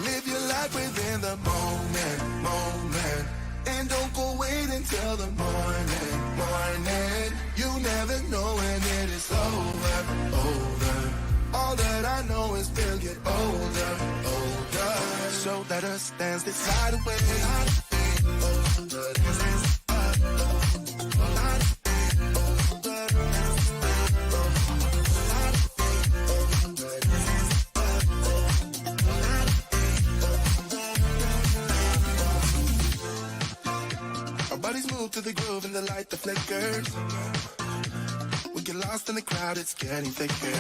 Live your life within the moment. And don't go wait until the morning. You never know when it is over. All that I know is we'll get older. So let us dance this night away. Our bodies move to the groove and the light that flickers. We get lost in the crowd, it's getting thicker.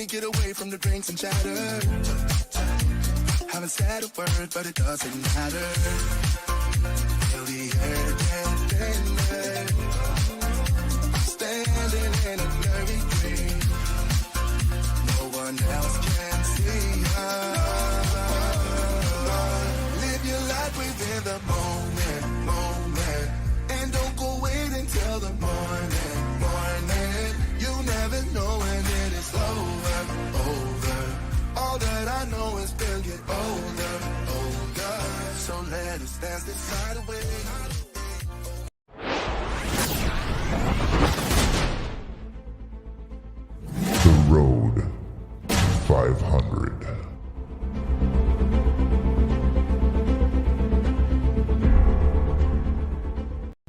Get away from the drinks and chatter. Haven't said a word, but it doesn't matter. Feel the air getting standing in a blurry dream. No one else can see us. Live your life within the moment. And don't go wait until the morning. You never know when it is over. All that I know is we'll get older. So let us dance this night away. The Road 500.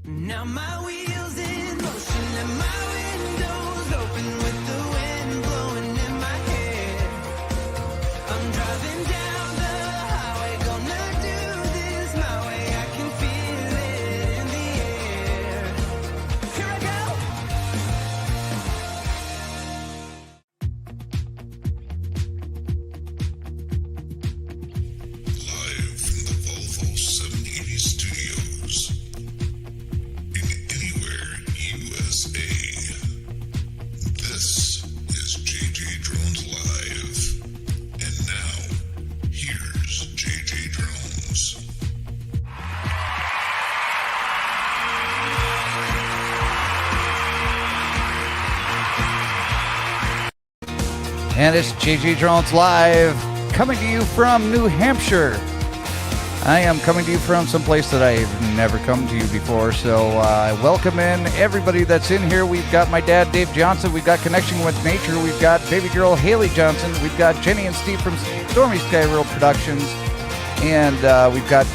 Now my wheels in motion and my windows open with the wind blowing in my hair. I'm driving down the highway, gonna do this my way. I can feel it in the air. Here I go. Live from the Volvo 780 Studios. USA. This is JJDrones Live. And now, here's JJDrones. And it's JJDrones Live, coming to you from New Hampshire. I am coming to you from someplace that I've never come to you before, so welcome in everybody that's in here. We've got my dad, Dave Johnson. We've got Connection with Nature. We've got baby girl, Haley Johnson. We've got Jenny and Steve from Stormy Sky World Productions. And we've got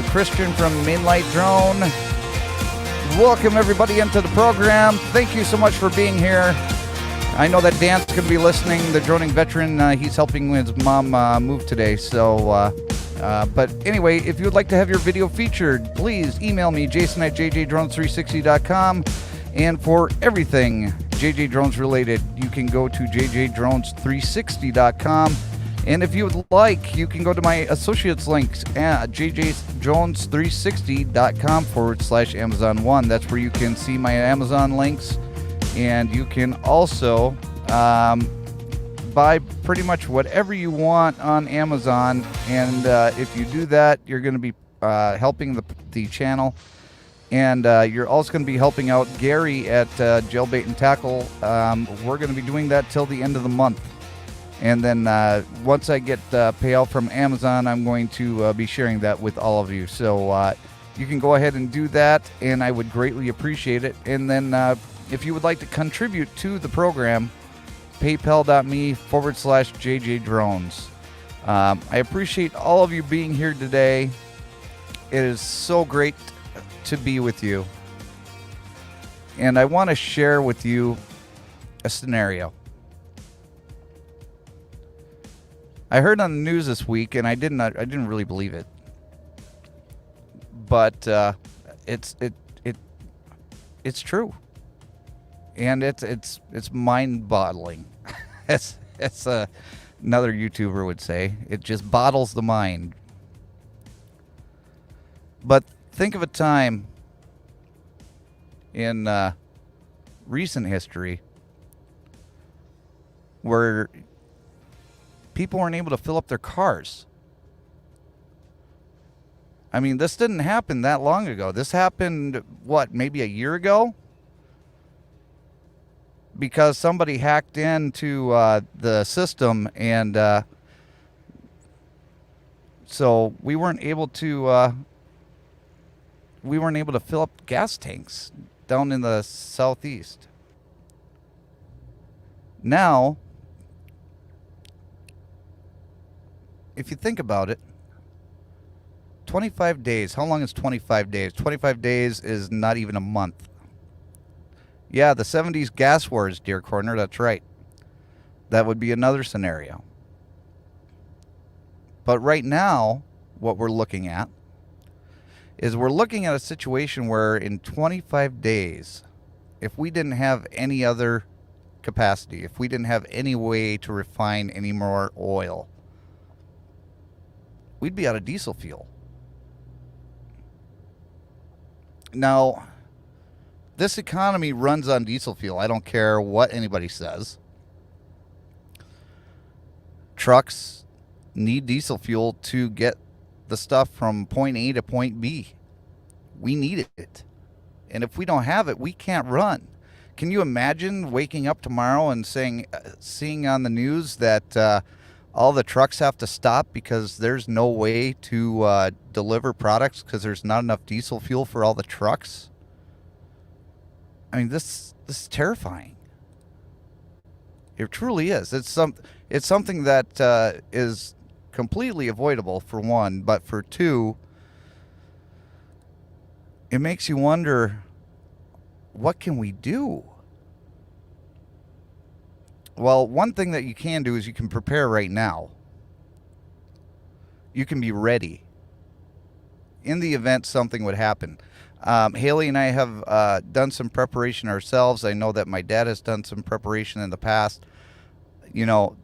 Christian from Mainlight Drone. Welcome everybody into the program. Thank you so much for being here. I know that Dan's going to be listening, the droning veteran. He's helping his mom move today, so... but anyway, if you would like to have your video featured, please email me, jason@jjdrones360.com. And for everything JJ Drones related, you can go to jjdrones360.com. And if you would like, you can go to my associates links at jjdrones360.com/Amazon One. That's where you can see my Amazon links. And you can also buy pretty much whatever you want on Amazon, and if you do that, you're going to be helping the channel, and you're also going to be helping out Gary at Jailbait and Tackle. We're going to be doing that till the end of the month, and then once I get payout from Amazon, I'm going to be sharing that with all of you. So you can go ahead and do that, and I would greatly appreciate it. And then if you would like to contribute to the program, paypal.me/JJDrones. I appreciate all of you being here today. It is so great to be with you. And I want to share with you a scenario. I heard on the news this week, and I didn't really believe it. But it's true. And it's mind-boggling. It's another YouTuber would say. It just boggles the mind. But think of a time in recent history where people weren't able to fill up their cars. I mean, this didn't happen that long ago. This happened, maybe a year ago? Because somebody hacked into the system and So we weren't able to fill up gas tanks down in the southeast. Now, if you think about it, 25 days. How long is 25 days? 25 days is not even a month. Yeah, the 70s gas wars, dear Corner, that's right. That would be another scenario. But right now, what we're looking at is we're looking at a situation where in 25 days, if we didn't have any other capacity, if we didn't have any way to refine any more oil, we'd be out of diesel fuel. Now, this economy runs on diesel fuel. I don't care what anybody says. Trucks need diesel fuel to get the stuff from point A to point B. We need it. And if we don't have it, we can't run. Can you imagine waking up tomorrow and seeing on the news that all the trucks have to stop because there's no way to deliver products because there's not enough diesel fuel for all the trucks? I mean, this is terrifying. It truly is. It's something that is completely avoidable, for one, but for two, it makes you wonder, what can we do? Well, one thing that you can do is you can prepare right now. You can be ready in the event something would happen. Haley and I have done some preparation ourselves. I know that my dad has done some preparation in the past. You know,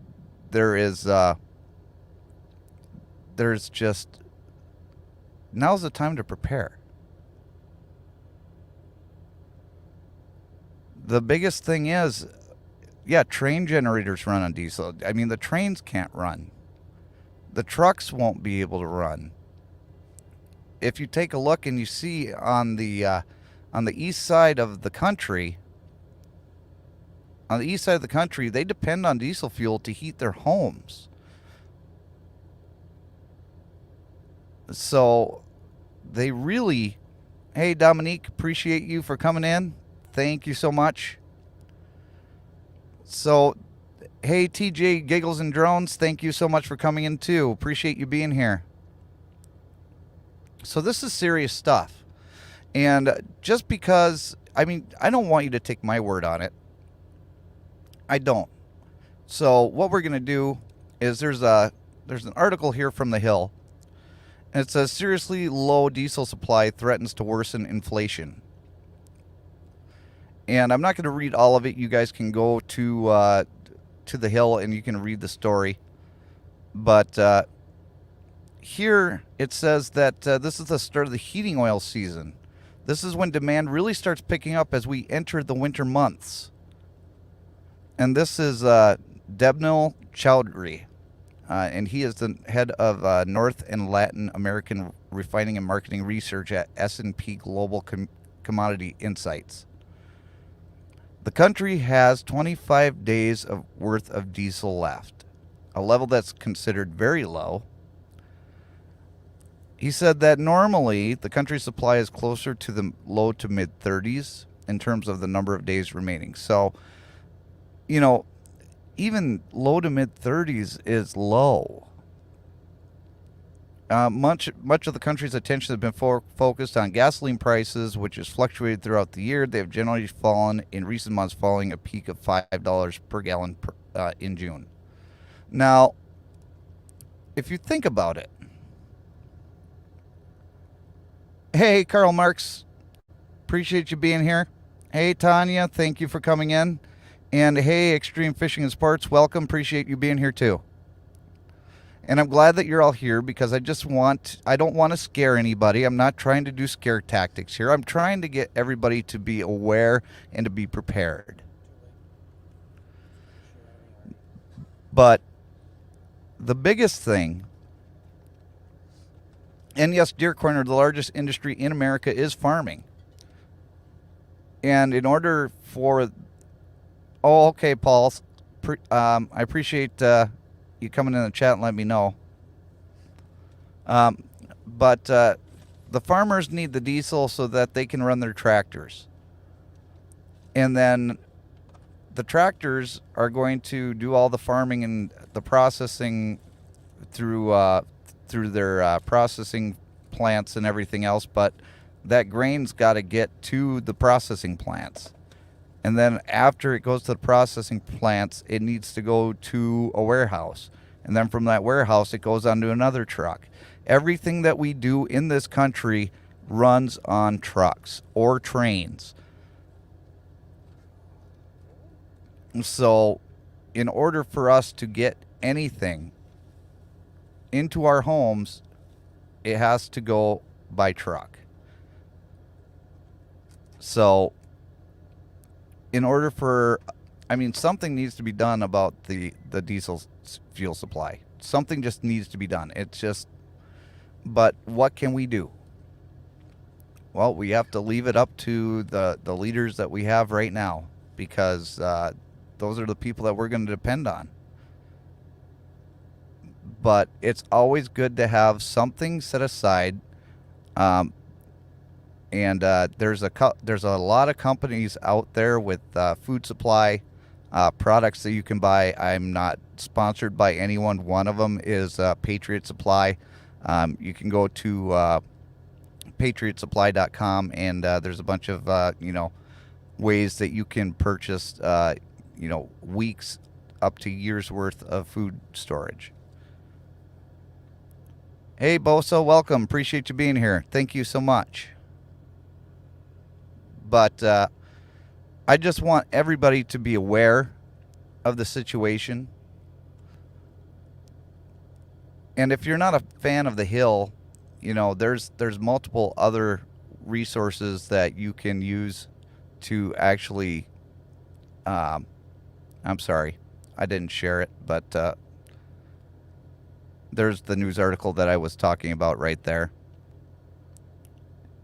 there's just, now's the time to prepare. The biggest thing is, yeah, train generators run on diesel. I mean, the trains can't run. The trucks won't be able to run. If you take a look and you see on the east side of the country, they depend on diesel fuel to heat their homes. So they really, hey, Dominique, appreciate you for coming in. Thank you so much. So, hey, TJ Giggles and Drones, thank you so much for coming in too. Appreciate you being here. So this is serious stuff. And just because, I mean, I don't want you to take my word on it. I don't. So what we're going to do is there's an article here from The Hill. And it says, seriously low diesel supply threatens to worsen inflation. And I'm not going to read all of it. You guys can go to The Hill and you can read the story. But here it says that this is the start of the heating oil season. This is when demand really starts picking up as we enter the winter months. And this is Debnil Chowdhury. And he is the head of North and Latin American Refining and Marketing Research at S&P Global Commodity Insights. The country has 25 days worth of diesel left, a level that's considered very low. He said that normally the country's supply is closer to the low to mid 30s in terms of the number of days remaining. So, you know, even low to mid 30s is low. Much of the country's attention has been focused on gasoline prices, which has fluctuated throughout the year. They have generally fallen in recent months, following a peak of $5 per gallon in June. Now, if you think about it, hey, Karl Marx, appreciate you being here. Hey, Tanya, thank you for coming in. And hey, Extreme Fishing and Sports, welcome. Appreciate you being here too. And I'm glad that you're all here because I don't want to scare anybody. I'm not trying to do scare tactics here. I'm trying to get everybody to be aware and to be prepared. But the biggest thing, and yes, deer corner, the largest industry in America is farming. And in order for, oh, okay, Paul, I appreciate you coming in the chat and let me know. But the farmers need the diesel so that they can run their tractors. And then the tractors are going to do all the farming and the processing through their processing plants and everything else, but that grain's got to get to the processing plants. And then after it goes to the processing plants, it needs to go to a warehouse. And then from that warehouse, it goes onto another truck. Everything that we do in this country runs on trucks or trains. So in order for us to get anything into our homes, it has to go by truck. So in order for, something needs to be done about the diesel fuel supply. Something just needs to be done. But what can we do? Well, we have to leave it up to the leaders that we have right now, because those are the people that we're going to depend on. But it's always good to have something set aside. And there's a lot of companies out there with food supply products that you can buy. I'm not sponsored by anyone. One of them is Patriot Supply. You can go to patriotsupply.com, and there's a bunch of ways that you can purchase weeks up to years worth of food storage. Hey Bosa, welcome. Appreciate you being here. Thank you so much. But I just want everybody to be aware of the situation. And if you're not a fan of the Hill, there's multiple other resources that you can use to actually. I'm sorry, I didn't share it, but there's the news article that I was talking about right there.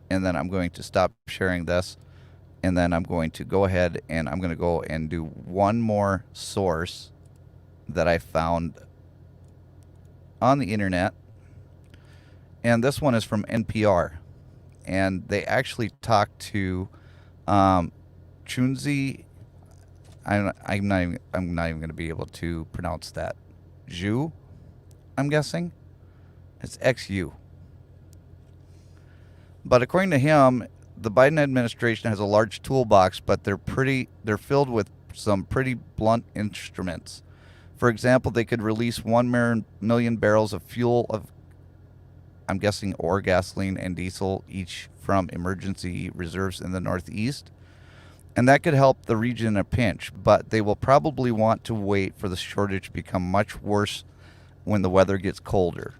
And then I'm going to stop sharing this. And then I'm going to go ahead and I'm going to go and do one more source that I found on the internet. And this one is from NPR. And they actually talked to Chunzi. I'm not even going to be able to pronounce that. Zhu, I'm guessing. It's XU. But according to him, the Biden administration has a large toolbox, but they're filled with some pretty blunt instruments. For example, they could release 1 million barrels of fuel I'm guessing, or gasoline and diesel each from emergency reserves in the Northeast. And that could help the region in a pinch, but they will probably want to wait for the shortage to become much worse when the weather gets colder.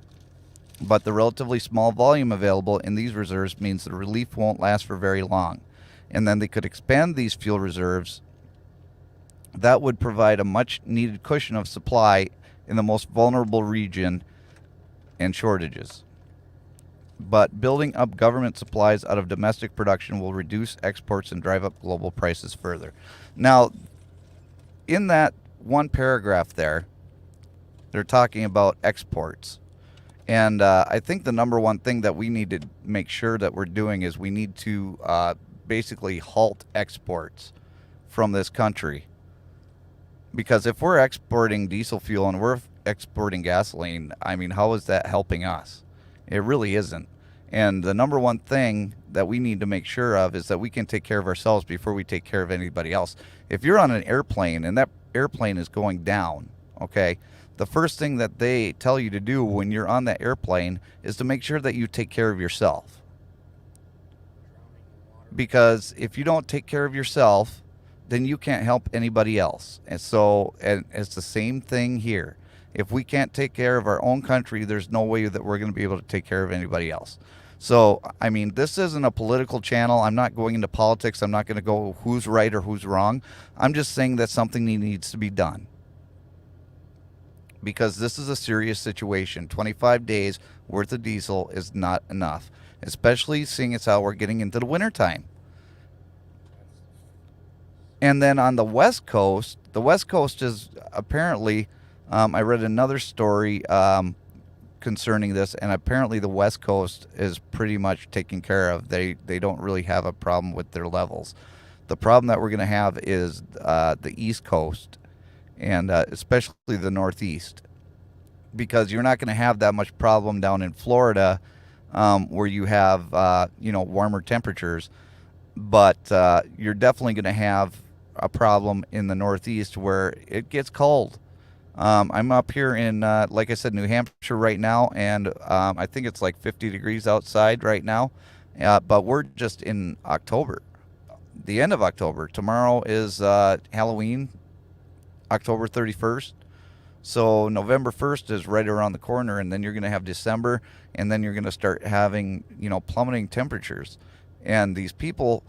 But the relatively small volume available in these reserves means the relief won't last for very long. And then they could expand these fuel reserves. That would provide a much needed cushion of supply in the most vulnerable region and shortages. But building up government supplies out of domestic production will reduce exports and drive up global prices further. Now, in that one paragraph there, they're talking about exports. And I think the number one thing that we need to make sure that we're doing is we need to basically halt exports from this country. Because if we're exporting diesel fuel and we're exporting gasoline, how is that helping us? It really isn't. And the number one thing that we need to make sure of is that we can take care of ourselves before we take care of anybody else. If you're on an airplane and that airplane is going down, okay, the first thing that they tell you to do when you're on that airplane is to make sure that you take care of yourself. Because if you don't take care of yourself, then you can't help anybody else. And so, and it's the same thing here. If we can't take care of our own country, there's no way that we're going to be able to take care of anybody else. So, this isn't a political channel. I'm not going into politics. I'm not going to go who's right or who's wrong. I'm just saying that something needs to be done. Because this is a serious situation. 25 days worth of diesel is not enough, especially seeing as how we're getting into the wintertime. And then on the West Coast is apparently, I read another story concerning this, and apparently the West Coast is pretty much taken care of. They don't really have a problem with their levels. The problem that we're going to have is the East Coast, and especially the Northeast, because you're not going to have that much problem down in Florida, where you have warmer temperatures, but you're definitely going to have a problem in the Northeast where it gets cold. I'm up here in, like I said, New Hampshire right now, and I think it's like 50 degrees outside right now, but we're just in October, the end of October. Tomorrow is Halloween, October 31st. So November 1st is right around the corner, and then you're going to have December, and then you're going to start having, plummeting temperatures. And these people,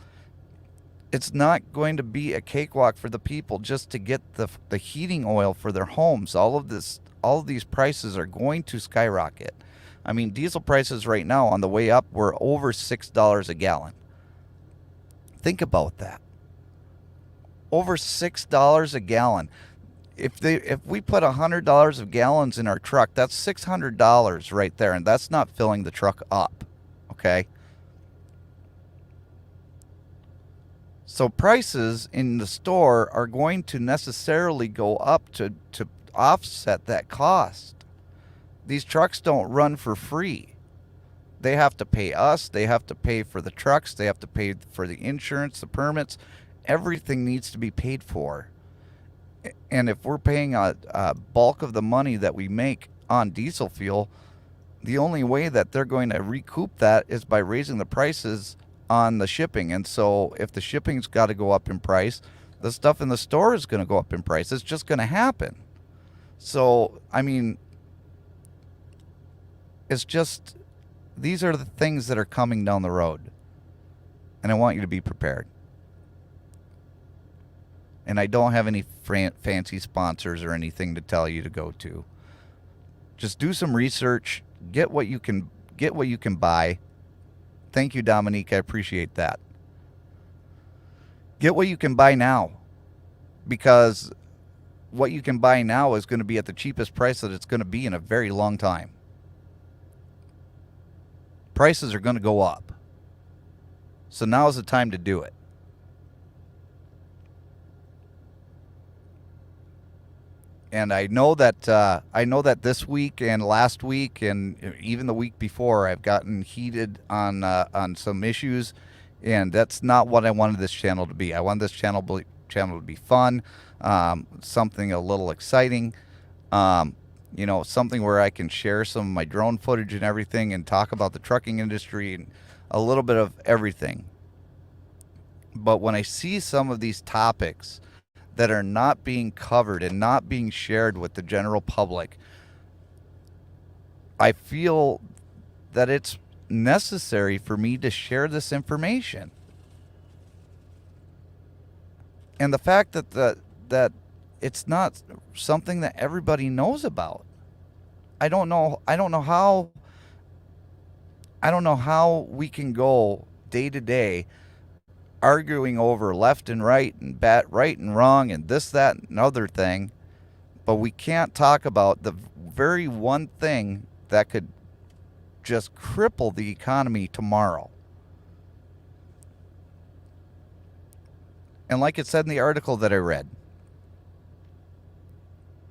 it's not going to be a cakewalk for the people just to get the heating oil for their homes. All of these prices are going to skyrocket. I mean, diesel prices right now on the way up were over $6 a gallon. Think about that. Over $6 a gallon. If we put $100 of gallons in our truck, that's $600 right there, and that's not filling the truck up. Okay? So prices in the store are going to necessarily go up to offset that cost. These trucks don't run for free. They have to pay us. They have to pay for the trucks. They have to pay for the insurance, the permits. Everything needs to be paid for. And if we're paying a bulk of the money that we make on diesel fuel, the only way that they're going to recoup that is by raising the prices on the shipping. And so if the shipping's got to go up in price, the stuff in the store is going to go up in price. It's just going to happen. So, I mean, it's just, these are the things that are coming down the road. And I want you to be prepared. And I don't have any fancy sponsors or anything to tell you to go to. Just do some research, get what you can buy. Thank you, Dominique. I appreciate that. Get what you can buy now, because what you can buy now is going to be at the cheapest price that it's going to be in a very long time. Prices are going to go up. So now is the time to do it. And I know that this week and last week and even the week before, I've gotten heated on some issues, and that's not what I wanted this channel to be. I wanted this channel to be fun, something a little exciting, something where I can share some of my drone footage and everything, and talk about the trucking industry and a little bit of everything. But when I see some of these topics that are not being covered and not being shared with the general public, I feel that it's necessary for me to share this information. And the fact that it's not something that everybody knows about. I don't know how we can go day to day arguing over left and right and right and wrong and this, that, and other thing, but we can't talk about the very one thing that could just cripple the economy tomorrow. And like it said in the article that I read,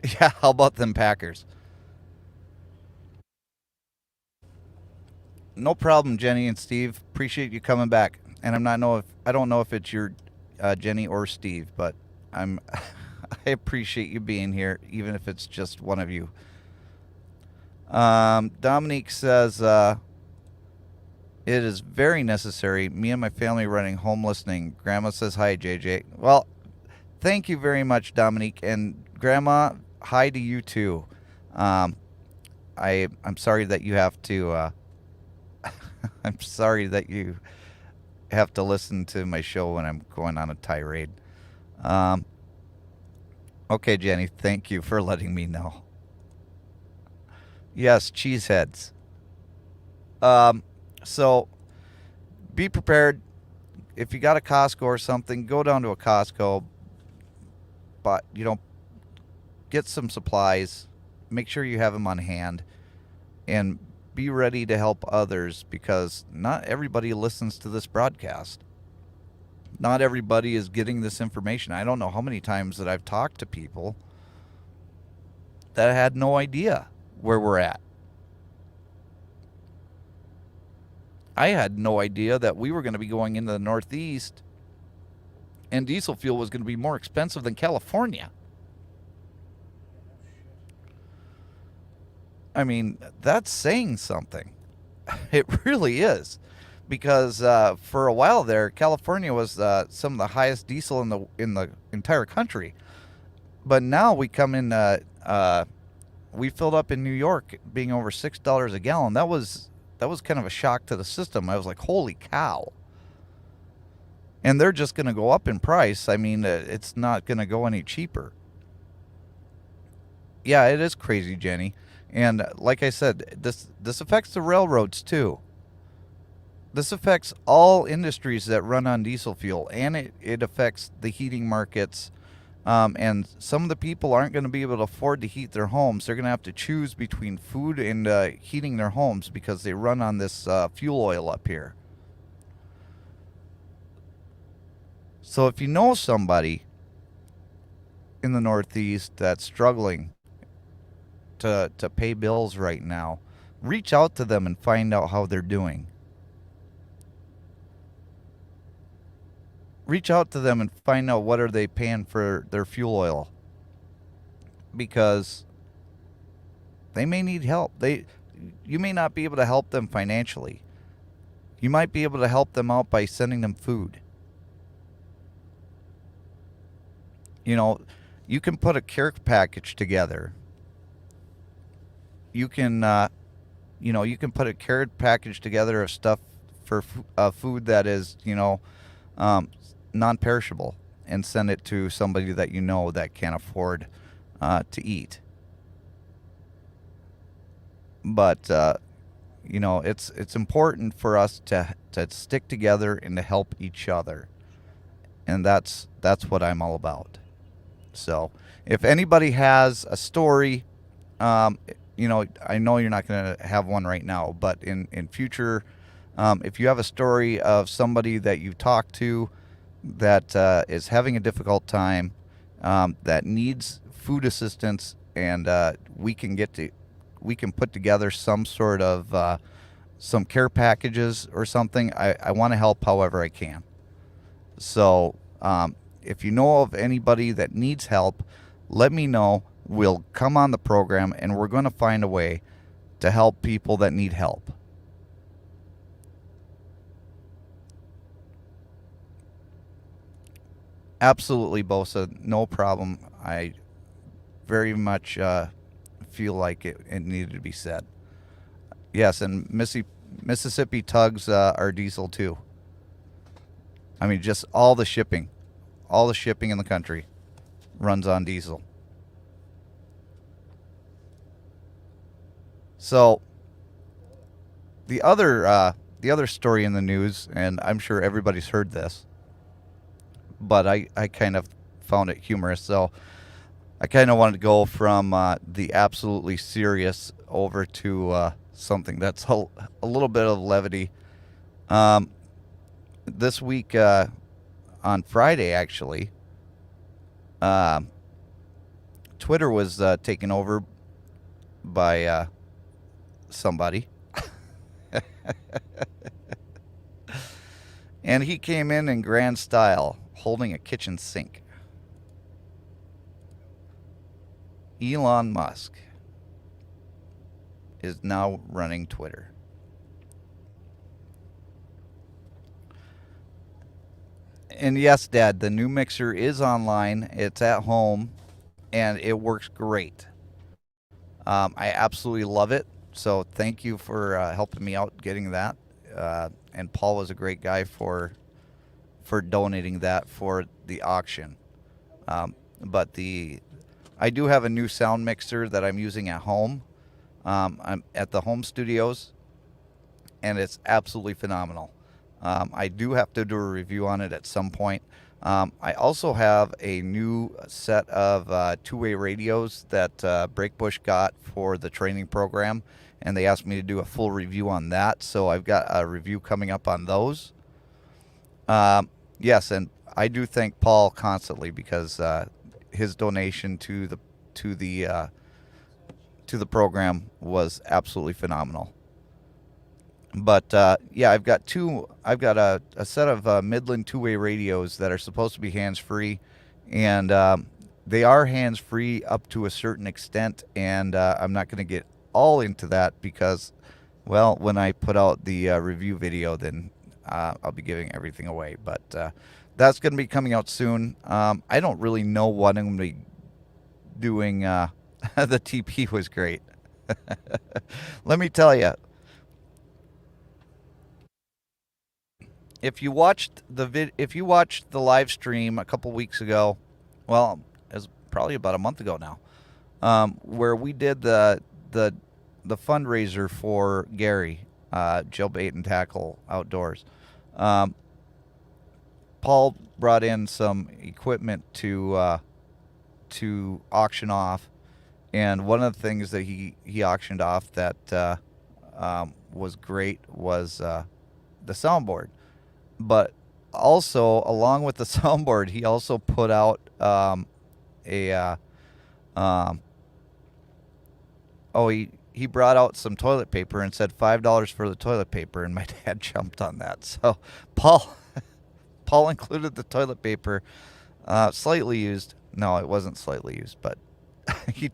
yeah, how about them Packers? No problem, Jenny and Steve. Appreciate you coming back. And I don't know if it's your Jenny or Steve, but I appreciate you being here, even if it's just one of you. Dominique says, it is very necessary. Me and my family running home listening. Grandma says hi, JJ. Well, thank you very much, Dominique. And Grandma, hi to you too. I'm sorry that you have to. I'm sorry that you have to listen to my show when I'm going on a tirade. Okay, Jenny, thank you for letting me know. Yes, cheeseheads. So be prepared. If you got a Costco or something, go down to a Costco, but get some supplies. Make sure you have them on hand. and be ready to help others, because not everybody listens to this broadcast. Not everybody is getting this information. I don't know how many times that I've talked to people that had no idea where we're at. I had no idea that we were going to be going into the Northeast and diesel fuel was going to be more expensive than California. I mean, that's saying something. It really is. Because for a while there, California was some of the highest diesel in the entire country. But now we come in, we filled up in New York being over $6 a gallon. That was kind of a shock to the system. I was like, holy cow. And they're just going to go up in price. I mean, it's not going to go any cheaper. Yeah, it is crazy, Jenny. And like I said, this affects the railroads too. This affects all industries that run on diesel fuel, and it affects the heating markets. And some of the people aren't going to be able to afford to heat their homes. They're going to have to choose between food and heating their homes because they run on this fuel oil up here. So if you know somebody in the Northeast that's struggling to pay bills right now, reach out to them and find out how they're doing. Reach out to them and find out what are they paying for their fuel oil, because they may need help. You may not be able to help them financially. You might be able to help them out by sending them food. You know, you can put a care package together. You can, you can put a care package together of stuff for food that is, non-perishable, and send it to somebody that you know that can't afford to eat. But it's important for us to stick together and to help each other, and that's what I'm all about. So if anybody has a story, I know you're not going to have one right now, but in future, if you have a story of somebody that you talked to that is having a difficult time, that needs food assistance, and we can put together some sort of some care packages or something. I want to help however I can. So if you know of anybody that needs help, let me know. We'll come on the program and we're going to find a way to help people that need help. Absolutely, Bosa. No problem. I very much feel like it needed to be said. Yes, and Mississippi tugs are diesel too. I mean, just all the shipping in the country runs on diesel. So the other story in the news, and I'm sure everybody's heard this, but I kind of found it humorous. So I kind of wanted to go from the absolutely serious over to something that's a little bit of levity. This week, on Friday, actually, Twitter was taken over by somebody. And he came in grand style, holding a kitchen sink. Elon Musk is now running Twitter. And yes, Dad, the new mixer is online. It's at home, and it works great. I absolutely love it. So thank you for helping me out getting that. And Paul was a great guy for donating that for the auction. But I do have a new sound mixer that I'm using at home. I'm at the home studios, and it's absolutely phenomenal. I do have to do a review on it at some point, I also have a new set of two-way radios that Breakbush got for the training program, and they asked me to do a full review on that. So I've got a review coming up on those. Yes, and I do thank Paul constantly because his donation to the to the program was absolutely phenomenal. But yeah, I've got a set of Midland two-way radios that are supposed to be hands-free, and they are hands-free up to a certain extent. And I'm not going to get all into that because, well, when I put out the review video, then I'll be giving everything away. But that's going to be coming out soon. I don't really know what I'm going to be doing. The TP was great. Let me tell you. If you watched the live stream a couple weeks ago, well, it was probably about a month ago now, where we did the fundraiser for Gary, Jailbait and Tackle Outdoors. Paul brought in some equipment to auction off, and one of the things that he auctioned off that was great was the soundboard. But also, along with the soundboard, he also put out he brought out some toilet paper and said $5 for the toilet paper, and my dad jumped on that. So Paul included the toilet paper, slightly used. No, it wasn't slightly used, but he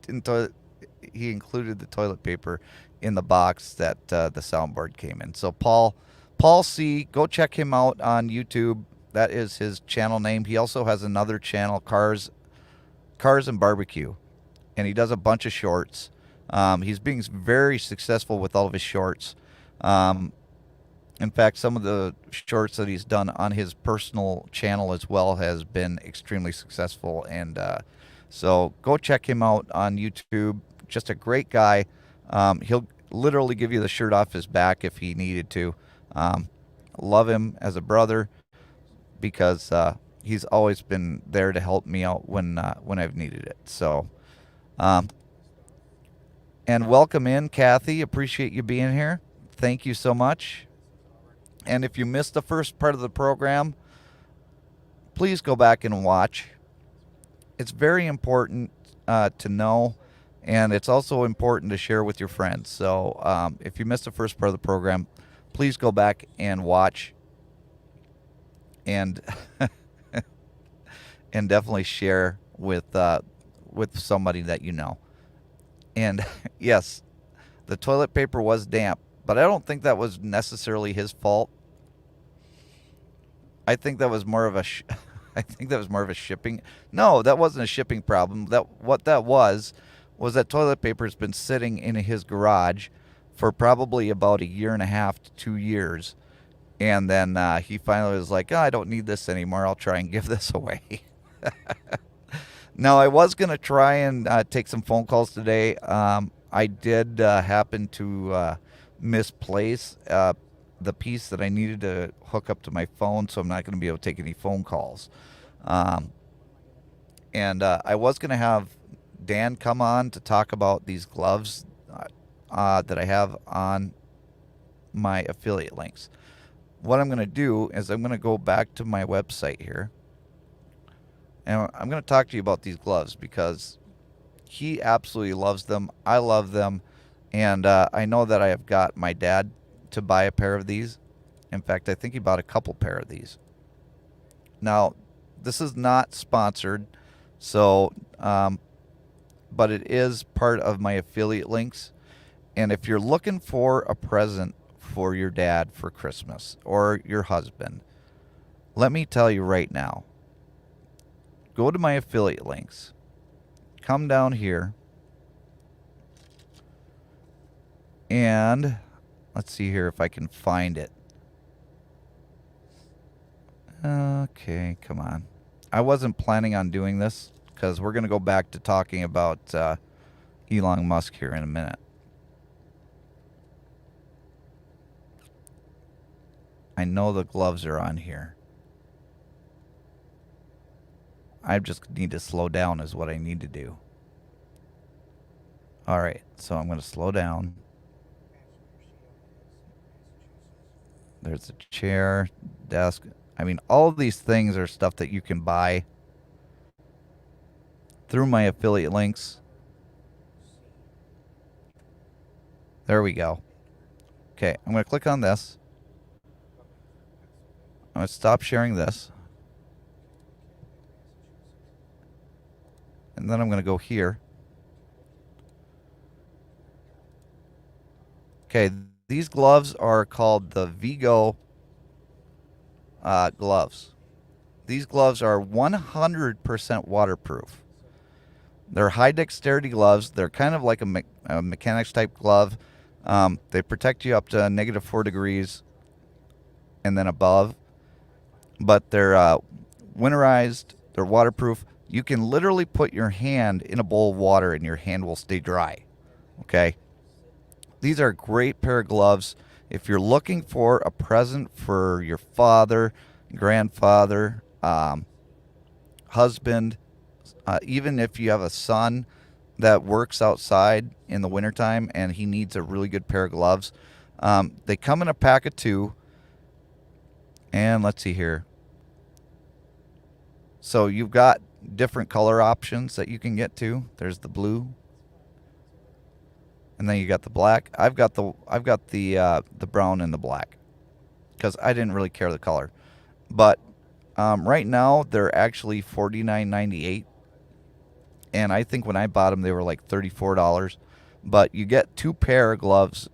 included the toilet paper in the box that the soundboard came in. So Paul C, go check him out on YouTube. That is his channel name. He also has another channel, Cars and Barbecue, and he does a bunch of shorts. He's being very successful with all of his shorts. In fact, some of the shorts that he's done on his personal channel as well has been extremely successful. And so go check him out on YouTube. Just a great guy. He'll literally give you the shirt off his back if he needed to. Love him as a brother because he's always been there to help me out when I've needed it. So, and welcome in, Kathy. Appreciate you being here. Thank you so much. And if you missed the first part of the program, please go back and watch. It's very important to know, and it's also important to share with your friends. So if you missed the first part of the program, please go back and watch, and and definitely share with somebody that you know. And yes, the toilet paper was damp, but I don't think that was necessarily his fault. I think that was more of a shipping. No, that wasn't a shipping problem. What that was that toilet paper's been sitting in his garage for probably about a year and a half to 2 years. And then he finally was like, oh, I don't need this anymore. I'll try and give this away. Now, I was going to try and take some phone calls today. I did happen to misplace the piece that I needed to hook up to my phone, so I'm not going to be able to take any phone calls. And I was going to have Dan come on to talk about these gloves that I have on my affiliate links. What I'm going to do is I'm going to go back to my website here, and I'm going to talk to you about these gloves because he absolutely loves them. I love them, and I know that I have got my dad to buy a pair of these. In fact, I think he bought a couple pair of these. Now, this is not sponsored, so but it is part of my affiliate links. And if you're looking for a present for your dad for Christmas or your husband, let me tell you right now, go to my affiliate links, come down here, and let's see here if I can find it. Okay, come on. I wasn't planning on doing this because we're going to go back to talking about Elon Musk here in a minute. I know the gloves are on here. I just need to slow down is what I need to do. All right, so I'm going to slow down. There's a chair, desk. I mean, all of these things are stuff that you can buy through my affiliate links. There we go. Okay, I'm going to click on this. I'm going to stop sharing this. And then I'm going to go here. Okay, these gloves are called the Vigo gloves. These gloves are 100% waterproof. They're high dexterity gloves. They're kind of like a mechanics type glove. They protect you up to -4 degrees and then above. But they're winterized. They're waterproof. You can literally put your hand in a bowl of water and your hand will stay dry. Okay? These are a great pair of gloves. If you're looking for a present for your father, grandfather, husband, even if you have a son that works outside in the wintertime and he needs a really good pair of gloves, they come in a pack of 2. And let's see here. So you've got different color options that you can get to. There's the blue. And then you got the black. I've got the brown and the black because I didn't really care the color. But right now they're actually $49.98, and I think when I bought them they were like $34. But you get 2 pair of gloves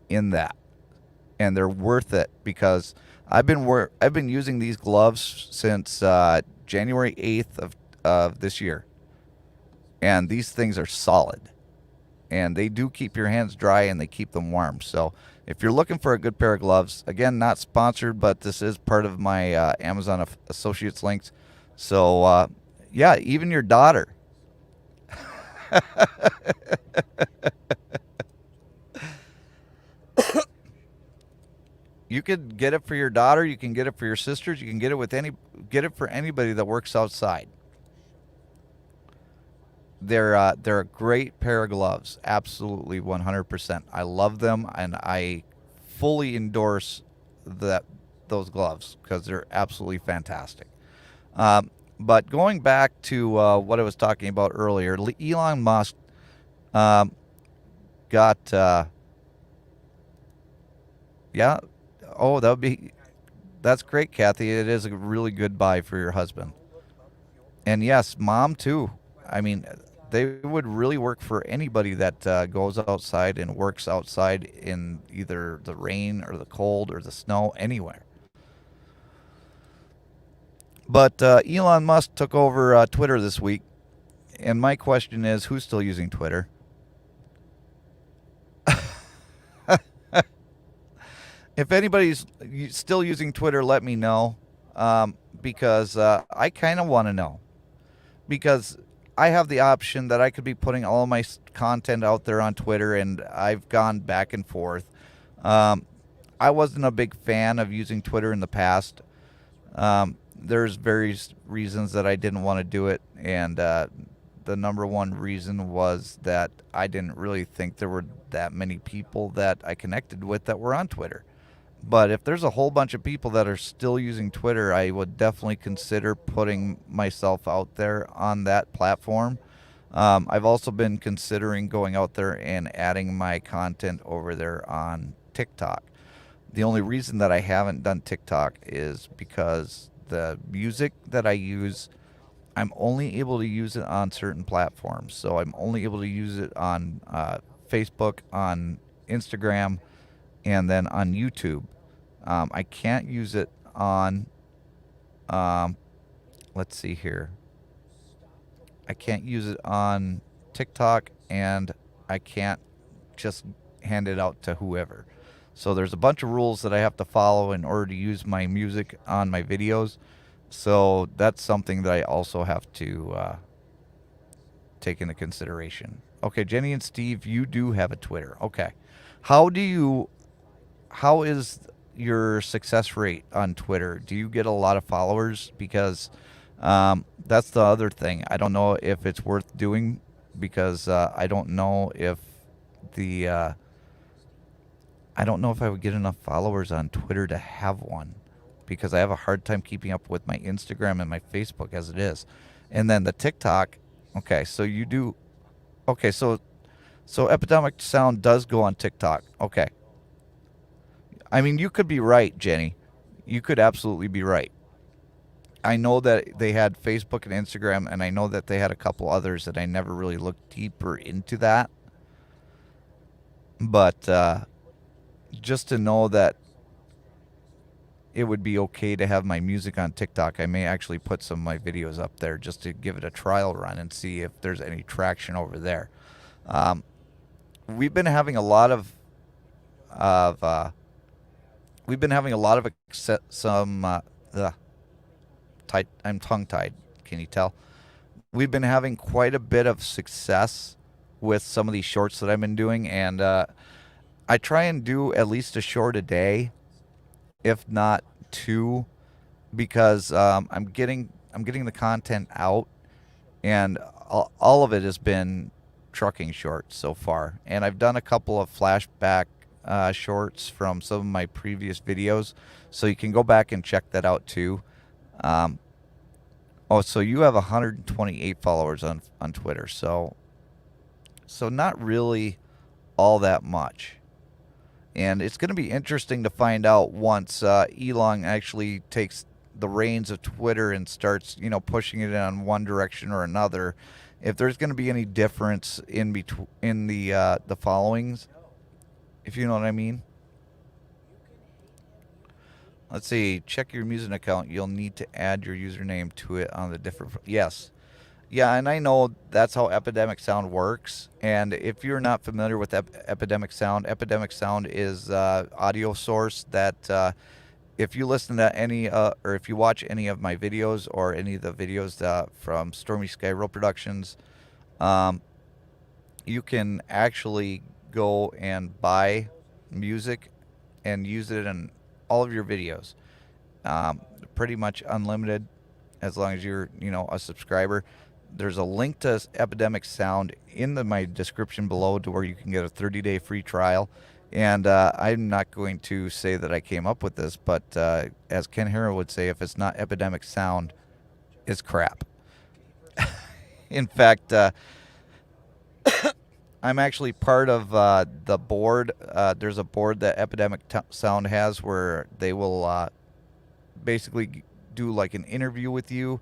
in that, and they're worth it because I've been using these gloves since January 8th of this year, and these things are solid. And they do keep your hands dry and they keep them warm. So if you're looking for a good pair of gloves, again, not sponsored, but this is part of my Amazon Associates links. So, yeah, even your daughter. You could get it for your daughter. You can get it for your sisters. You can get it for anybody that works outside. They're a great pair of gloves, absolutely 100%. I love them, and I fully endorse those gloves because they're absolutely fantastic. But going back to what I was talking about earlier, Elon Musk got yeah. Oh, that's great, Kathy. It is a really good buy for your husband, and yes, Mom too. I mean, they would really work for anybody that goes outside and works outside in either the rain or the cold or the snow, anywhere. But Elon Musk took over Twitter this week, and my question is, who's still using Twitter? If anybody's still using Twitter, let me know, because I kind of want to know. Because I have the option that I could be putting all of my content out there on Twitter, and I've gone back and forth. I wasn't a big fan of using Twitter in the past. There's various reasons that I didn't want to do it, and the number one reason was that I didn't really think there were that many people that I connected with that were on Twitter. But if there's a whole bunch of people that are still using Twitter, I would definitely consider putting myself out there on that platform. I've also been considering going out there and adding my content over there on TikTok. The only reason that I haven't done TikTok is because the music that I use, I'm only able to use it on certain platforms. So I'm only able to use it on Facebook, on Instagram, and then on YouTube. I can't use it on, let's see here. I can't use it on TikTok, and I can't just hand it out to whoever. So there's a bunch of rules that I have to follow in order to use my music on my videos. So that's something that I also have to take into consideration. Okay, Jenny and Steve, you do have a Twitter. Okay. How is your success rate on Twitter? Do you get a lot of followers? Because That's the other thing. I don't know if it's worth doing because I don't know if the I don't know if I would get enough followers on Twitter to have one because I have a hard time keeping up with my Instagram and my Facebook as it is. And then the TikTok. Okay, so you do. Okay, so Epidemic Sound does go on TikTok. Okay. I mean, you could be right, Jenny. You could absolutely be right. I know that they had Facebook and Instagram, and I know that they had a couple others that I never really looked deeper into that. But just to know that it would be okay to have my music on TikTok, I may actually put some of my videos up there just to give it a trial run and see if there's any traction over there. We've been having a lot of we've been having a lot of I'm tongue tied. Can you tell? We've been having quite a bit of success with some of these shorts that I've been doing, and I try and do at least a short a day, if not two, because I'm getting the content out, and all of it has been trucking shorts so far. And I've done a couple of flashback shorts from some of my previous videos, so you can go back and check that out too. So you have 128 followers on Twitter, so not really all that much. And it's going to be interesting to find out once Elon actually takes the reins of Twitter and starts, pushing it in one direction or another, if there's going to be any difference in the followings, if you know what I mean. Let's see. Check your music account. You'll need to add your username to it on the different. Yes. Yeah, and I know that's how Epidemic Sound works. And if you're not familiar with Epidemic Sound is audio source that if you listen to any or if you watch any of my videos or any of the videos from Stormy Sky Road Productions, you can actually go and buy music and use it in all of your videos. Pretty much unlimited as long as you're, a subscriber. There's a link to Epidemic Sound in my description below to where you can get a 30-day free trial. And I'm not going to say that I came up with this, but as Ken Hara would say, if it's not Epidemic Sound, it's crap. In fact, I'm actually part of the board. There's a board that Epidemic Sound has where they will basically do like an interview with you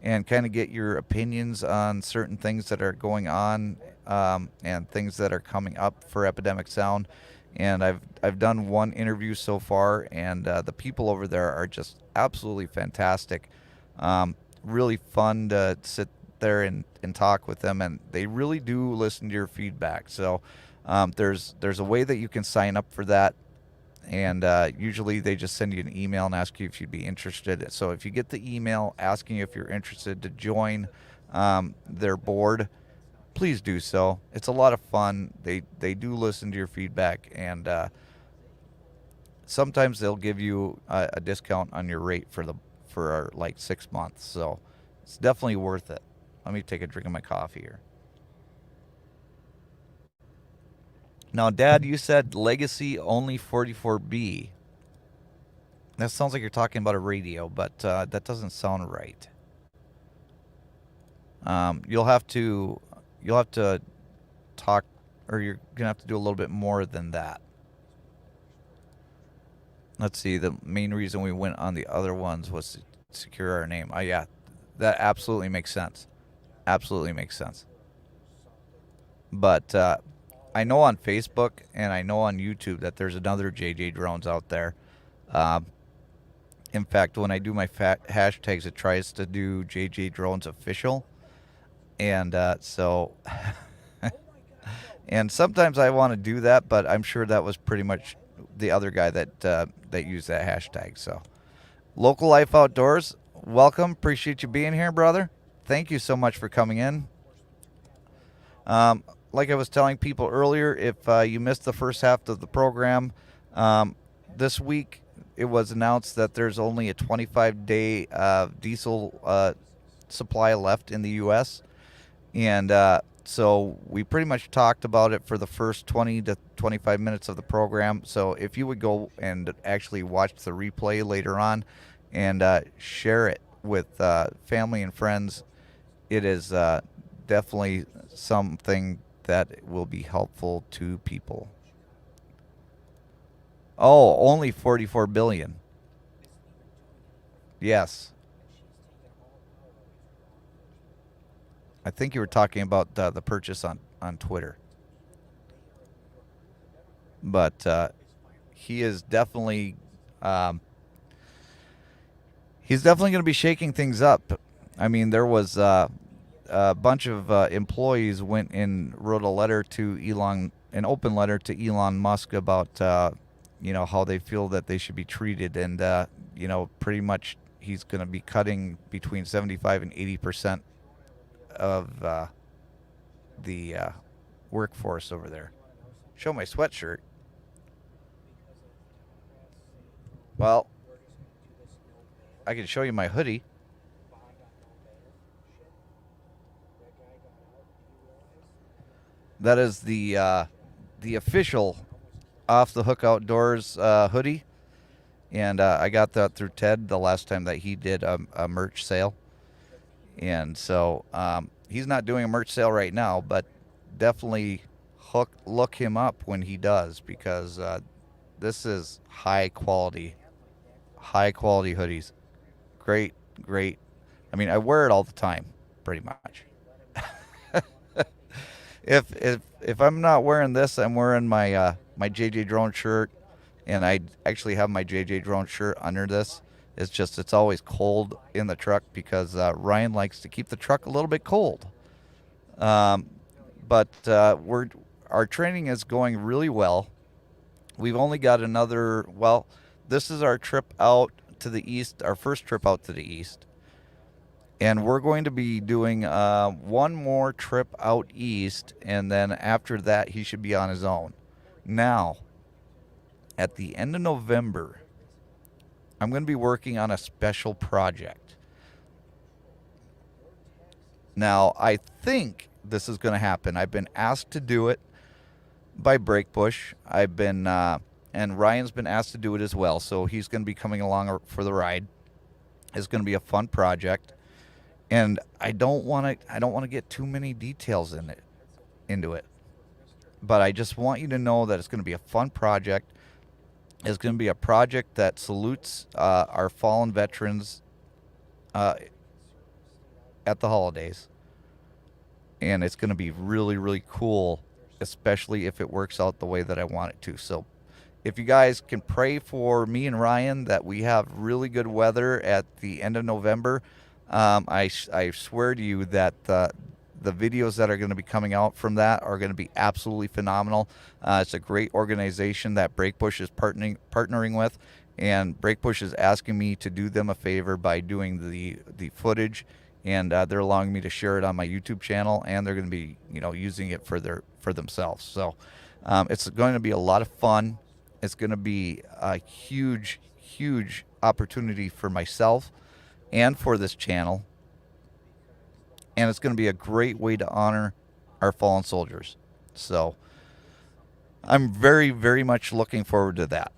and kind of get your opinions on certain things that are going on and things that are coming up for Epidemic Sound. And I've done one interview so far, and the people over there are just absolutely fantastic. Really fun to sit there and talk with them, and they really do listen to your feedback. So there's a way that you can sign up for that, and usually they just send you an email and ask you if you'd be interested. So if you get the email asking if you're interested to join their board, please do so. It's a lot of fun. They do listen to your feedback, and sometimes they'll give you a discount on your rate for like 6 months. So it's definitely worth it. Let me take a drink of my coffee here. Now, Dad, you said Legacy only 44B. That sounds like you're talking about a radio, but that doesn't sound right. You'll have to talk, or you're gonna have to do a little bit more than that. Let's see. The main reason we went on the other ones was to secure our name. Oh yeah, that absolutely makes sense. Absolutely makes sense. But I know on Facebook and I know on YouTube that there's another JJ Drones out there. In fact, when I do my hashtags, it tries to do JJ Drones official, and so and sometimes I want to do that, but I'm sure that was pretty much the other guy that used that hashtag. So, Local Life Outdoors, welcome. Appreciate you being here, brother. Thank you so much for coming in. Like I was telling people earlier, if you missed the first half of the program, this week it was announced that there's only a 25-day diesel supply left in the U.S. And so we pretty much talked about it for the first 20 to 25 minutes of the program. So if you would go and actually watch the replay later on and share it with family and friends, it is definitely something that will be helpful to people. Oh, only 44 billion. Yes. I think you were talking about the purchase on Twitter. But he is definitely he's definitely going to be shaking things up. I mean, there was a bunch of employees went and wrote a letter to an open letter to Elon Musk about how they feel that they should be treated, and pretty much he's going to be cutting between 75 and 80% of the workforce over there. Show my sweatshirt. Well, I can show you my hoodie. That is the official Off the Hook Outdoors hoodie, and I got that through Ted the last time that he did a merch sale. And so he's not doing a merch sale right now, but definitely look him up when he does, because this is high quality hoodies. Great. I mean, I wear it all the time, pretty much. If I'm not wearing this, I'm wearing my my JJ Drone shirt, and I actually have my JJ Drone shirt under this. It's always cold in the truck because Ryan likes to keep the truck a little bit cold. But our training is going really well. We've only got this is our trip out to the east, our first trip out to the east. And we're going to be doing one more trip out east, and then after that, he should be on his own. Now, at the end of November, I'm going to be working on a special project. Now, I think this is going to happen. I've been asked to do it by Breakbush. And Ryan's been asked to do it as well, so he's going to be coming along for the ride. It's going to be a fun project. And I don't want to get too many details into it. But I just want you to know that it's going to be a fun project. It's going to be a project that salutes our fallen veterans at the holidays. And it's going to be really, really cool, especially if it works out the way that I want it to. So if you guys can pray for me and Ryan that we have really good weather at the end of November, I swear to you that the videos that are going to be coming out from that are going to be absolutely phenomenal. It's a great organization that Breakbush is partnering with, and Breakbush is asking me to do them a favor by doing the footage, and they're allowing me to share it on my YouTube channel, and they're going to be using it for themselves. So it's going to be a lot of fun. It's going to be a huge opportunity for myself and for this channel, and it's going to be a great way to honor our fallen soldiers. So I'm very, very much looking forward to that.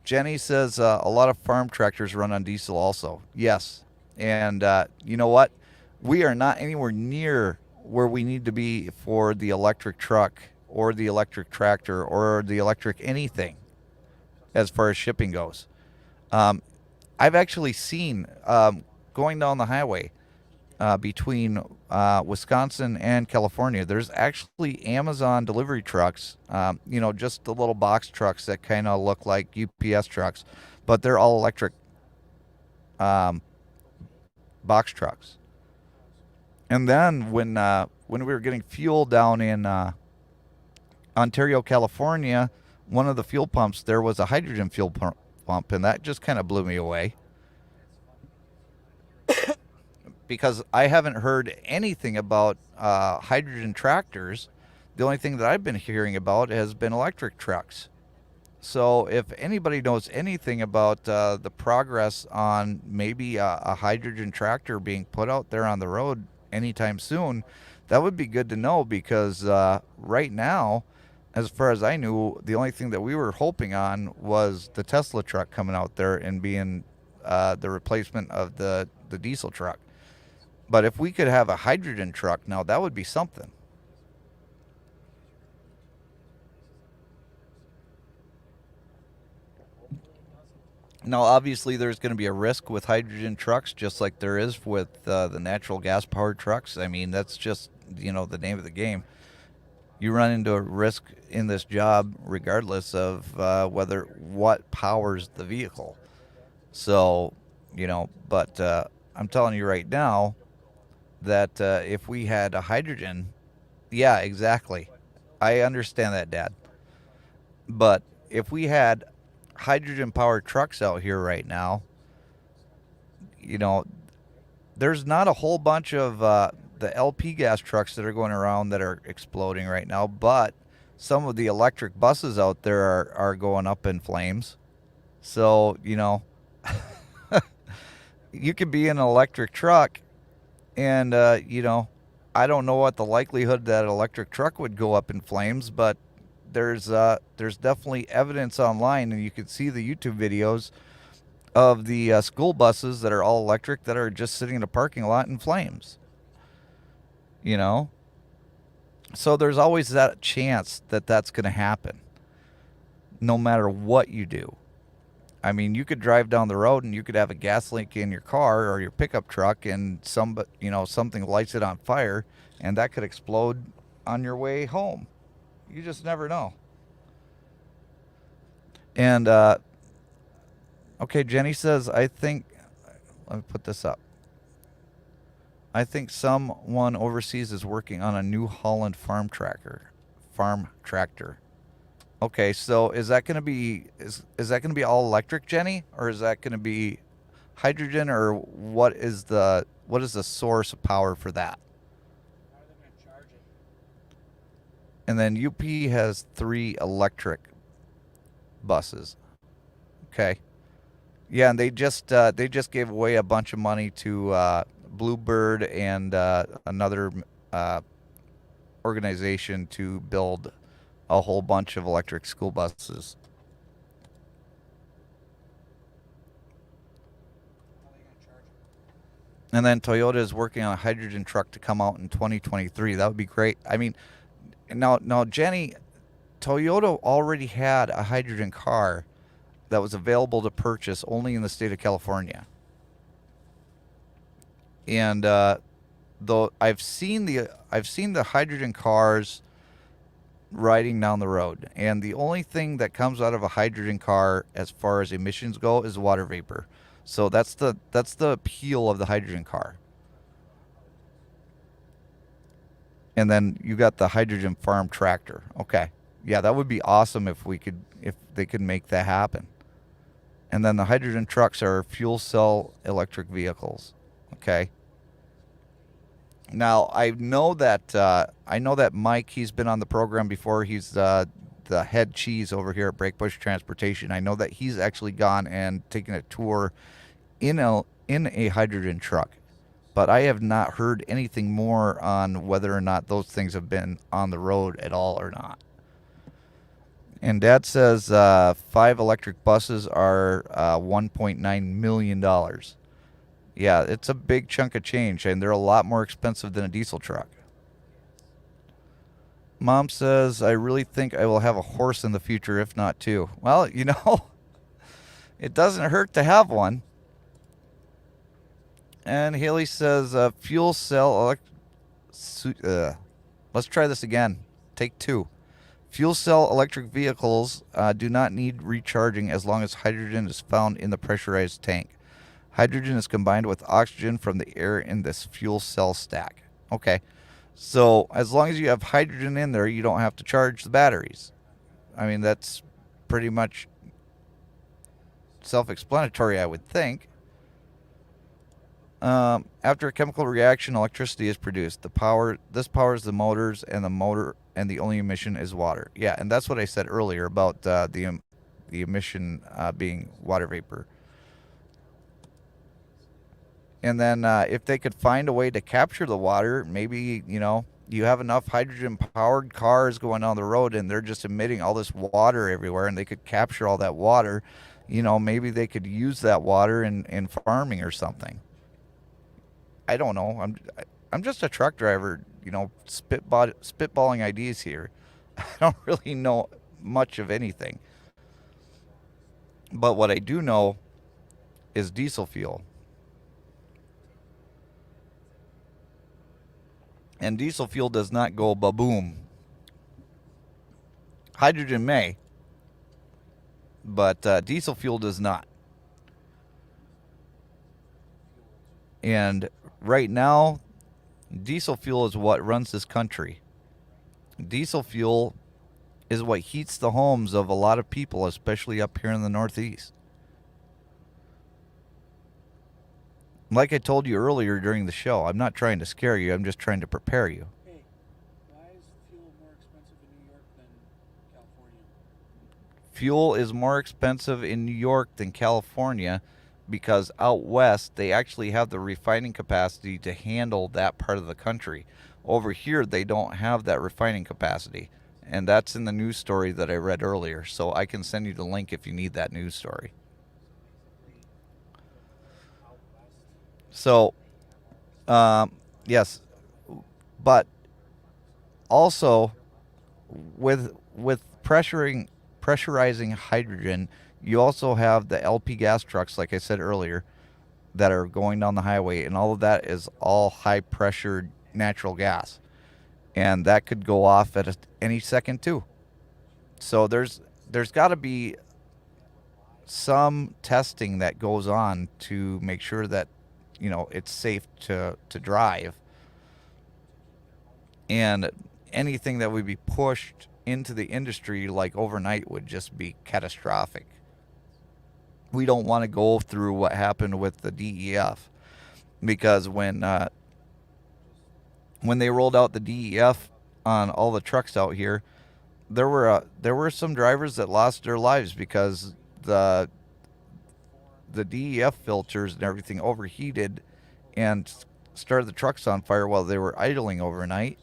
Jenny says a lot of farm tractors run on diesel also. Yes, and you know what? We are not anywhere near where we need to be for the electric truck or the electric tractor or the electric anything as far as shipping goes. I've actually seen going down the highway between Wisconsin and California, there's actually Amazon delivery trucks, just the little box trucks that kind of look like UPS trucks, but they're all electric box trucks. And then when we were getting fuel down in Ontario, California, one of the fuel pumps, there was a hydrogen fuel pump, and that just kind of blew me away. Because I haven't heard anything about hydrogen tractors. The only thing that I've been hearing about has been electric trucks. So if anybody knows anything about the progress on maybe a hydrogen tractor being put out there on the road anytime soon, that would be good to know, because right now, as far as I knew, the only thing that we were hoping on was the Tesla truck coming out there and being the replacement of the diesel truck. But if we could have a hydrogen truck now, that would be something. Now, obviously, there's going to be a risk with hydrogen trucks, just like there is with the natural gas-powered trucks. I mean, that's just, the name of the game. You run into a risk in this job regardless of what powers the vehicle. So, but I'm telling you right now that if we had a hydrogen, yeah, exactly. I understand that, Dad. But if we had hydrogen powered trucks out here right now, there's not a whole bunch of the LP gas trucks that are going around that are exploding right now, but some of the electric buses out there are going up in flames. So, you could be in an electric truck and, I don't know what the likelihood that an electric truck would go up in flames, but there's definitely evidence online, and you can see the YouTube videos of the school buses that are all electric that are just sitting in a parking lot in flames. So there's always that chance that that's going to happen, no matter what you do. I mean, you could drive down the road and you could have a gas leak in your car or your pickup truck, and something lights it on fire, and that could explode on your way home. You just never know. And okay, Jenny says, let me put this up. I think someone overseas is working on a New Holland farm tractor. Okay, so is that going to be all electric, Jenny, or is that going to be hydrogen, or what is the source of power for that? How are they going to charge it? And then UP has 3 electric buses. Okay. Yeah, and they just gave away a bunch of money to Bluebird and another organization to build a whole bunch of electric school buses. How are they going to charge it? And then Toyota is working on a hydrogen truck to come out in 2023. That would be great. I mean, now Jenny, Toyota already had a hydrogen car that was available to purchase only in the state of California. And though I've seen the hydrogen cars riding down the road, and the only thing that comes out of a hydrogen car as far as emissions go is water vapor. So that's the appeal of the hydrogen car. And then you got the hydrogen farm tractor. Okay. Yeah, that would be awesome if they could make that happen. And then the hydrogen trucks are fuel cell electric vehicles. Okay. Now I know that Mike, he's been on the program before. He's the head cheese over here at Breakbush Transportation. I know that he's actually gone and taken a tour in a hydrogen truck, but I have not heard anything more on whether or not those things have been on the road at all or not. And Dad says 5 electric buses are $1.9 million. Yeah, it's a big chunk of change, and they're a lot more expensive than a diesel truck. Mom says, I really think I will have a horse in the future, if not 2. Well, it doesn't hurt to have one. And Haley says, fuel cell let's try this again. Take 2. Fuel cell electric vehicles do not need recharging as long as hydrogen is found in the pressurized tank. Hydrogen is combined with oxygen from the air in this fuel cell stack. Okay, so as long as you have hydrogen in there, you don't have to charge the batteries. I mean, that's pretty much self-explanatory, I would think. After a chemical reaction, electricity is produced. This powers the motors, and the only emission is water. Yeah, and that's what I said earlier about the the emission being water vapor. And then if they could find a way to capture the water, maybe, you have enough hydrogen-powered cars going on the road and they're just emitting all this water everywhere, and they could capture all that water. Maybe they could use that water in farming or something. I don't know. I'm just a truck driver, spitballing ideas here. I don't really know much of anything. But what I do know is diesel fuel. And diesel fuel does not go ba-boom. Hydrogen may, but diesel fuel does not. And right now, diesel fuel is what runs this country. Diesel fuel is what heats the homes of a lot of people, especially up here in the Northeast. Like I told you earlier during the show, I'm not trying to scare you, I'm just trying to prepare you. Hey, why is fuel more expensive in New York than California? Fuel is more expensive in New York than California because out west they actually have the refining capacity to handle that part of the country. Over here they don't have that refining capacity, and that's in the news story that I read earlier, so I can send you the link if you need that news story. So yes, but also with pressurizing hydrogen, you also have the LP gas trucks, like I said earlier, that are going down the highway, and all of that is all high pressure natural gas, and that could go off at any second too. So there's got to be some testing that goes on to make sure that it's safe to drive, and anything that would be pushed into the industry like overnight would just be catastrophic. We don't want to go through what happened with the DEF, because when they rolled out the DEF on all the trucks out here, there were some drivers that lost their lives because the DEF filters and everything overheated and started the trucks on fire while they were idling overnight,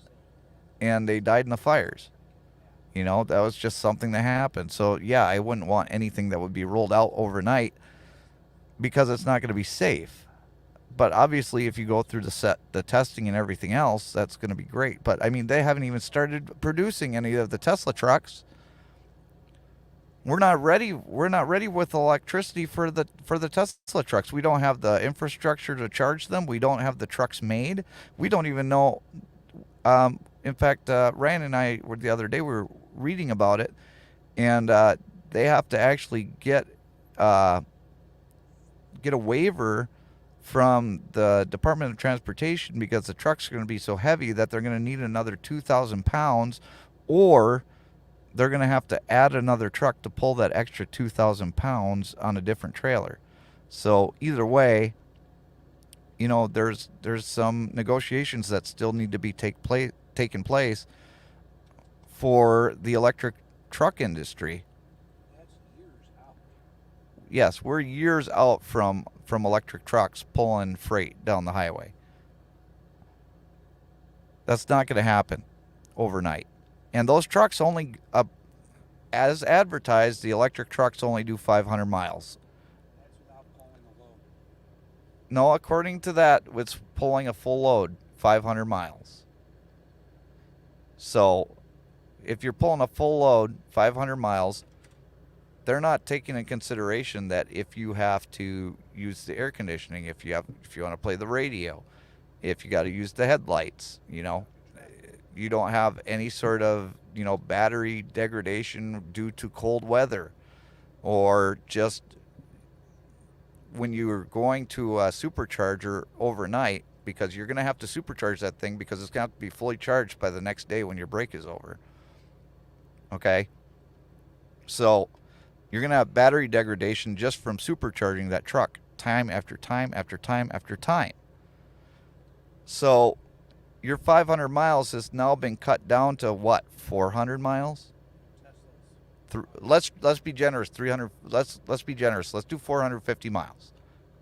and they died in the fires. That was just something that happened. So yeah, I wouldn't want anything that would be rolled out overnight because it's not going to be safe. But obviously if you go through the testing and everything else, that's going to be great. But I mean, they haven't even started producing any of the Tesla trucks. We're not ready with electricity for the Tesla trucks. We don't have the infrastructure to charge them. We don't have the trucks made. We don't even know. In fact, Ryan and I were the other day, we were reading about it, and they have to actually get a waiver from the Department of Transportation because the trucks are going to be so heavy that they're going to need another 2,000 pounds, or they're going to have to add another truck to pull that extra 2,000 pounds on a different trailer. So either way, there's some negotiations that still need to be taken place for the electric truck industry. That's years out. Yes, we're years out from electric trucks pulling freight down the highway. That's not going to happen overnight. And those trucks only, as advertised, the electric trucks only do 500 miles. That's without pulling a load. No, according to that, it's pulling a full load, 500 miles. So if you're pulling a full load, 500 miles, they're not taking into consideration that if you have to use the air conditioning, if you want to play the radio, if you got to use the headlights, you don't have any sort of, battery degradation due to cold weather, or just when you're going to a supercharger overnight, because you're going to have to supercharge that thing because it's going to have to be fully charged by the next day when your break is over. Okay? So you're going to have battery degradation just from supercharging that truck time after time after time after time. So your 500 miles has now been cut down to what, 400 miles? let's be generous. 300. Let's be generous. Let's do 450 miles.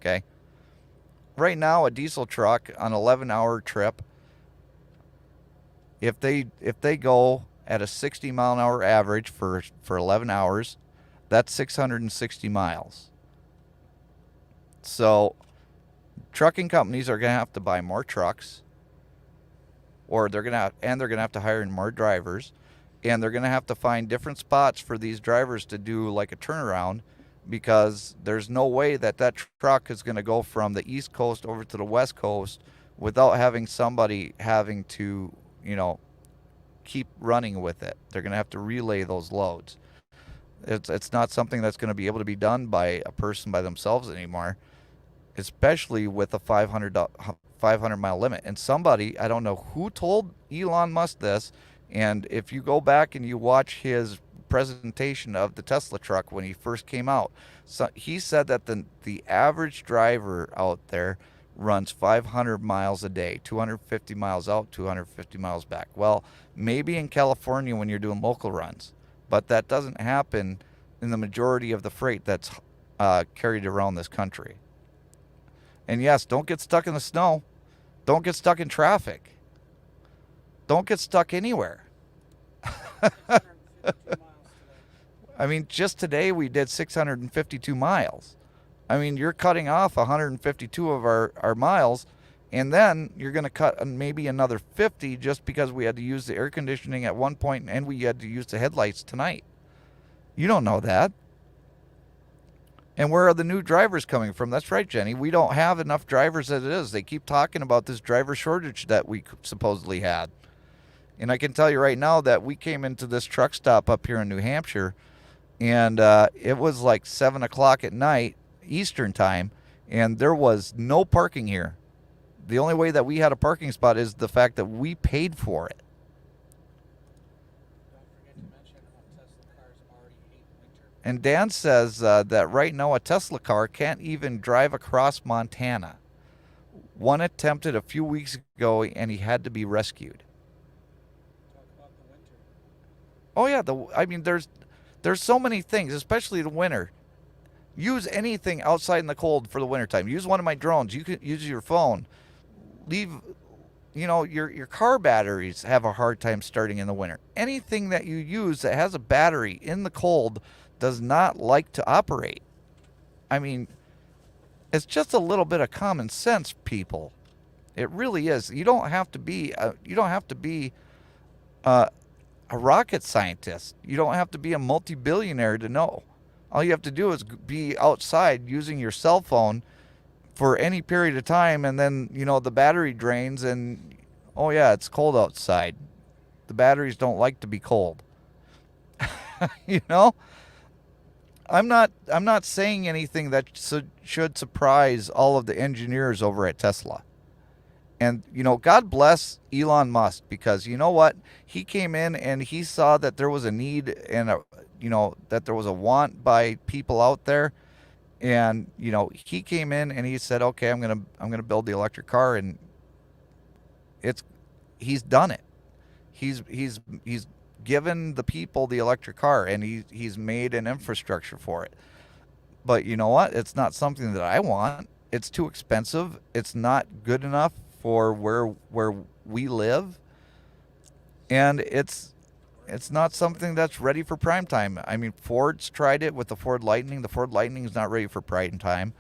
Okay. Right now, a diesel truck on an 11-hour trip, if they go at a 60-mile-an-hour average for 11 hours, that's 660 miles. So trucking companies are going to have to buy more trucks, or they're going to have to hire more drivers, and they're going to have to find different spots for these drivers to do like a turnaround, because there's no way that truck is going to go from the East Coast over to the West Coast without having somebody having to, keep running with it. They're going to have to relay those loads. It's not something that's going to be able to be done by a person by themselves anymore, especially with a 500-mile limit. And somebody, I don't know who told Elon Musk this, and if you go back and you watch his presentation of the Tesla truck when he first came out, so he said that the average driver out there runs 500 miles a day, 250 miles out, 250 miles back. Well, maybe in California when you're doing local runs, but that doesn't happen in the majority of the freight that's carried around this country. And yes, don't get stuck in the snow. Don't get stuck in traffic. Don't get stuck anywhere. 152 miles today. I mean, just today we did 652 miles. I mean, you're cutting off 152 of our miles, and then you're going to cut maybe another 50 just because we had to use the air conditioning at one point and we had to use the headlights tonight. You don't know that. And where are the new drivers coming from? That's right, Jenny. We don't have enough drivers as it is. They keep talking about this driver shortage that we supposedly had. And I can tell you right now that we came into this truck stop up here in New Hampshire, and it was like 7 o'clock at night, Eastern time, and there was no parking here. The only way that we had a parking spot is the fact that we paid for it. Don't forget to mention how Tesla cars already hate winter. And Dan says that right now a Tesla car can't even drive across Montana. One attempted a few weeks ago, and he had to be rescued. Talk about the winter. Oh yeah, I mean, there's so many things, especially the winter. Use anything outside in the cold for the wintertime. Use one of my drones. You can use your phone. Leave, your car batteries have a hard time starting in the winter. Anything that you use that has a battery in the cold does not like to operate. I mean, it's just a little bit of common sense, people. It really is. You don't have to be a rocket scientist. You don't have to be a multi-billionaire to know. All you have to do is be outside using your cell phone for any period of time, and then, the battery drains, and, oh yeah, it's cold outside. The batteries don't like to be cold. I'm not saying anything that should surprise all of the engineers over at Tesla. And, God bless Elon Musk, because you know what? He came in and he saw that there was a need and that there was a want by people out there. And, he came in and he said, okay, I'm going to build the electric car. And he's done it. He's given the people the electric car, and he's made an infrastructure for it. But you know what? It's not something that I want. It's too expensive. It's not good enough for where we live, and it's not something that's ready for prime time. I mean, Ford's tried it with the Ford Lightning. The Ford Lightning is not ready for prime time.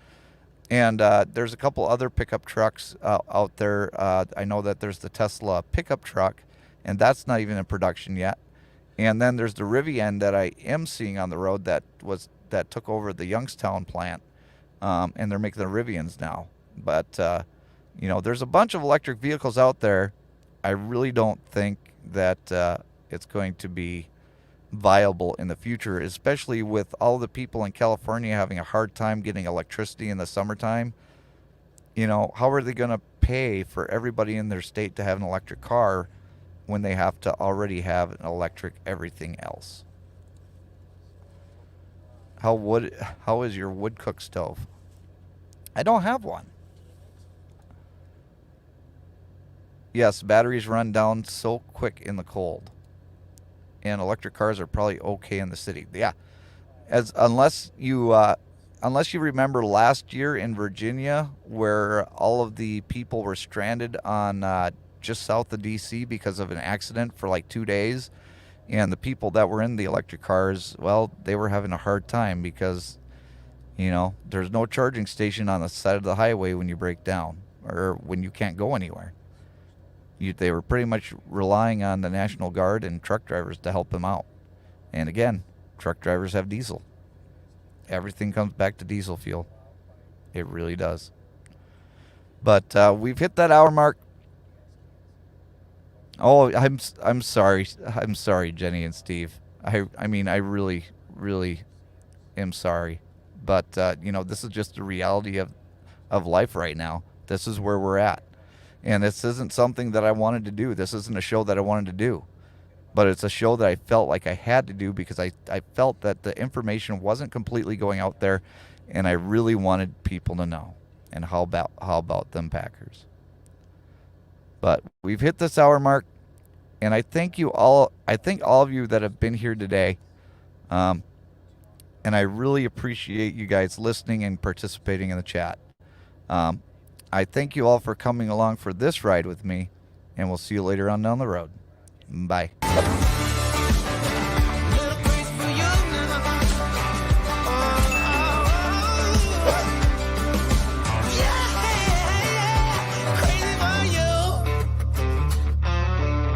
And there's a couple other pickup trucks out there. I know that there's the Tesla pickup truck, and that's not even in production yet. And then there's the Rivian that I am seeing on the road that took over the Youngstown plant, and they're making the Rivians now. But there's a bunch of electric vehicles out there. I really don't think that it's going to be viable in the future, especially with all the people in California having a hard time getting electricity in the summertime. How are they going to pay for everybody in their state to have an electric car when they have to already have an electric everything else? How is your wood cook stove? I don't have one. Yes, batteries run down so quick in the cold. and electric cars are probably okay in the city. Yeah, unless you remember last year in Virginia, where all of the people were stranded on just south of DC because of an accident for like 2 days, and the people that were in the electric cars, well, they were having a hard time because, there's no charging station on the side of the highway when you break down or when you can't go anywhere. They were pretty much relying on the National Guard and truck drivers to help them out. And again, truck drivers have diesel. Everything comes back to diesel fuel. It really does. But we've hit that hour mark. Oh, I'm sorry. I'm sorry, Jenny and Steve. I mean, I really, really am sorry. But, this is just the reality of life right now. This is where we're at. And this isn't something that I wanted to do. This isn't a show that I wanted to do. But it's a show that I felt like I had to do because I felt that the information wasn't completely going out there, and I really wanted people to know. And how about them Packers? But we've hit this hour mark, and I thank you all. I thank all of you that have been here today. And I really appreciate you guys listening and participating in the chat. I thank you all for coming along for this ride with me, and we'll see you later on down the road. Bye.